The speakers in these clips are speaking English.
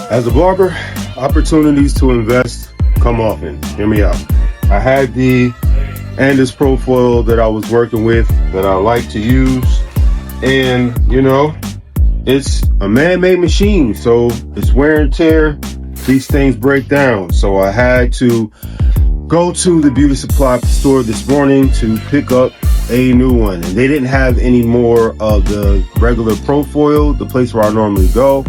As a barber, opportunities to invest come often. Hear me out. I had the Andis Profoil that I was working with that I like to use, and it's a man-made machine, so it's wear and tear. These things break down, so I had to go to the beauty supply store this morning to pick up a new one, and they didn't have any more of the regular Profoil, the place where I normally go.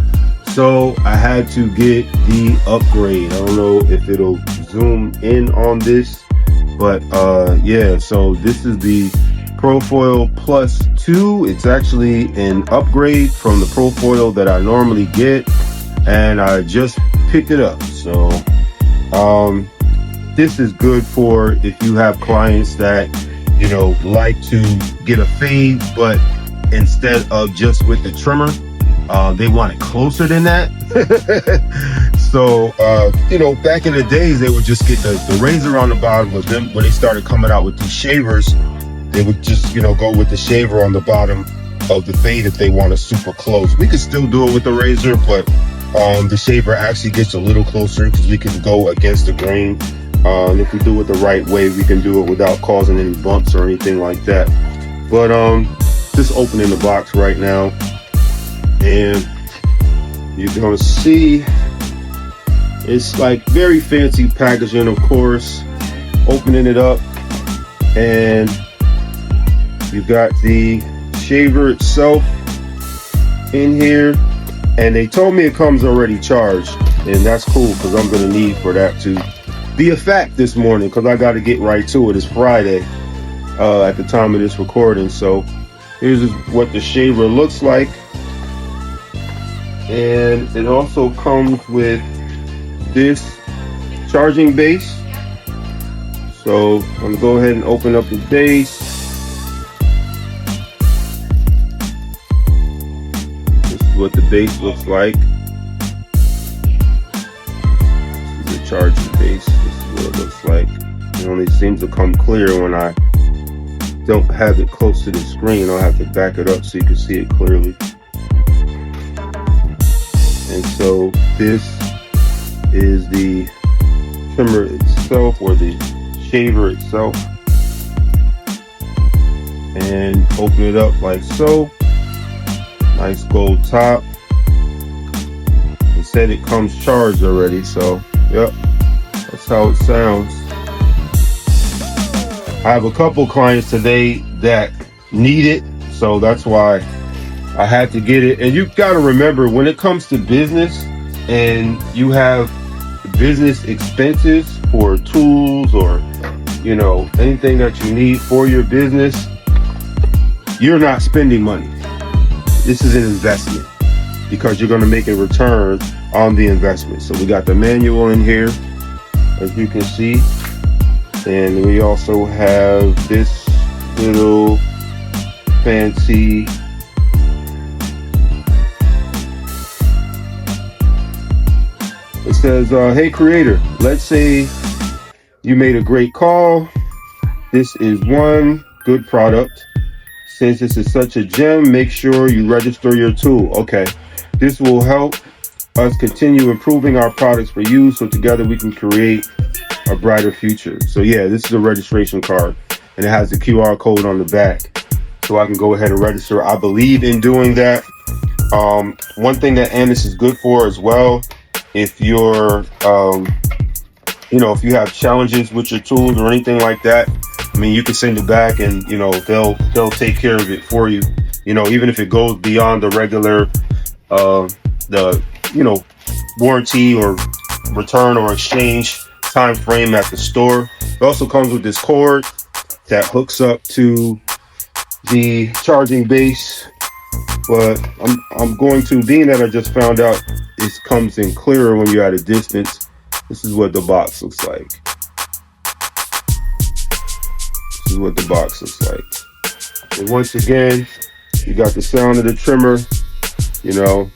So I had to get the upgrade. I don't know if it'll zoom in on this, but yeah, so this is the Profoil Plus 2. It's actually an upgrade from the Profoil that I normally get, and I just picked it up. So this is good for if you have clients that like to get a fade, but instead of just with the trimmer, they want it closer than that. So back in the days, they would just get the razor on the bottom. But then when they started coming out with these shavers, they would just go with the shaver on the bottom of the fade if they want it super close. We could still do it with the razor, but the shaver actually gets a little closer because we can go against the grain. And if we do it the right way, we can do it without causing any bumps or anything like that. But just opening the box right now, and you're gonna see it's like very fancy packaging, of course. Opening it up, and you got the shaver itself in here, and they told me it comes already charged, and that's cool because I'm gonna need for that to be a fact this morning, because I got to get right to it. It's Friday at the time of this recording. So here's what the shaver looks like, and it also comes with this charging base. So I'm gonna go ahead and open up the base. This is what the base looks like. This is the charging base. This is what it looks like. It only seems to come clear when I don't have it close to the screen. I'll have to back it up so you can see it clearly. And so this is the trimmer itself, or the shaver itself, and open it up like so. Nice gold top. It said it comes charged already, so yep, that's how it sounds. I have a couple clients today that need it, so that's why I had to get it. And you've got to remember, when it comes to business and you have business expenses for tools or anything that you need for your business, you're not spending money. This is an investment because you're going to make a return on the investment. So we got the manual in here, as you can see, and we also have this little fancy it says, hey creator, let's say you made a great call. This is one good product. Since this is such a gem, make sure you register your tool. Okay, this will help us continue improving our products for you, so together we can create a brighter future. So yeah, this is a registration card, and it has the QR code on the back, so I can go ahead and register. I believe in doing that. One thing that Andis is good for as well, if you're if you have challenges with your tools or anything like that, I mean, you can send it back, and they'll take care of it for you. Even if it goes beyond the regular warranty or return or exchange time frame at the store. It also comes with this cord that hooks up to the charging base. But I'm going to, being that I just found out it comes in clearer when you're at a distance, this is what the box looks like. This is what the box looks like. And once again, you got the sound of the trimmer. We're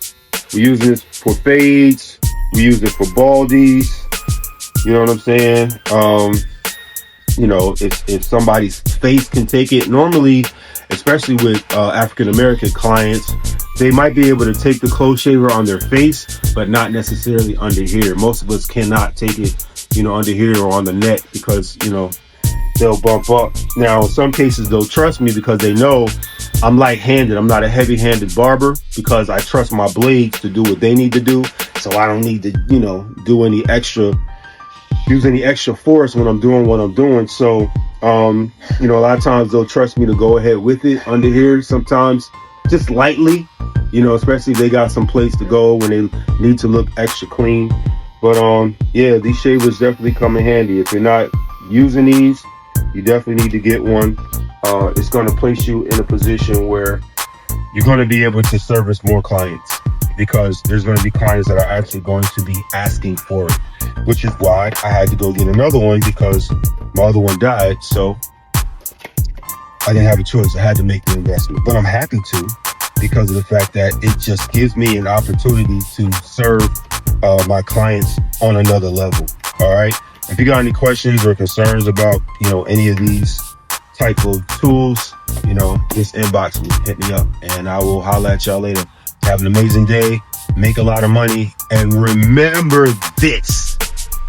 using this for fades. We use it for baldies. You know what I'm saying? If somebody's face can take it. Normally, especially with African American clients, they might be able to take the close shaver on their face, but not necessarily under here. Most of us cannot take it, under here or on the neck because, they'll bump up. Now, in some cases, they'll trust me because they know I'm light-handed. I'm not a heavy-handed barber because I trust my blades to do what they need to do. So I don't need to, use any extra force when I'm doing what I'm doing. So, a lot of times they'll trust me to go ahead with it under here. Sometimes just lightly, especially if they got some place to go when they need to look extra clean. But yeah, these shavers definitely come in handy. If you're not using these, you definitely need to get one. It's going to place you in a position where you're going to be able to service more clients because there's going to be clients that are actually going to be asking for it, which is why I had to go get another one because my other one died. So I didn't have a choice. I had to make the investment, but I'm happy to because of the fact that it just gives me an opportunity to serve my clients on another level. All right. If you got any questions or concerns about, any of these type of tools, just inbox me, hit me up, and I will holla at y'all later. Have an amazing day, make a lot of money, and remember this,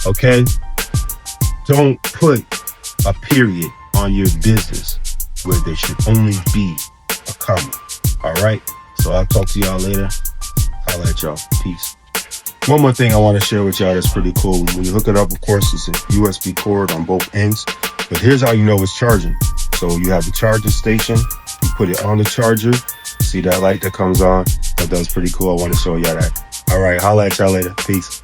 okay? Don't put a period on your business where there should only be a comma, all right? So I'll talk to y'all later. Holla at y'all. Peace. One more thing I want to share with y'all that's pretty cool. When you hook it up, of course, it's a USB cord on both ends. But here's how you know it's charging. So you have the charging station. You put it on the charger. See that light that comes on? That was pretty cool. I want to show y'all that. All right, holla at y'all later. Peace.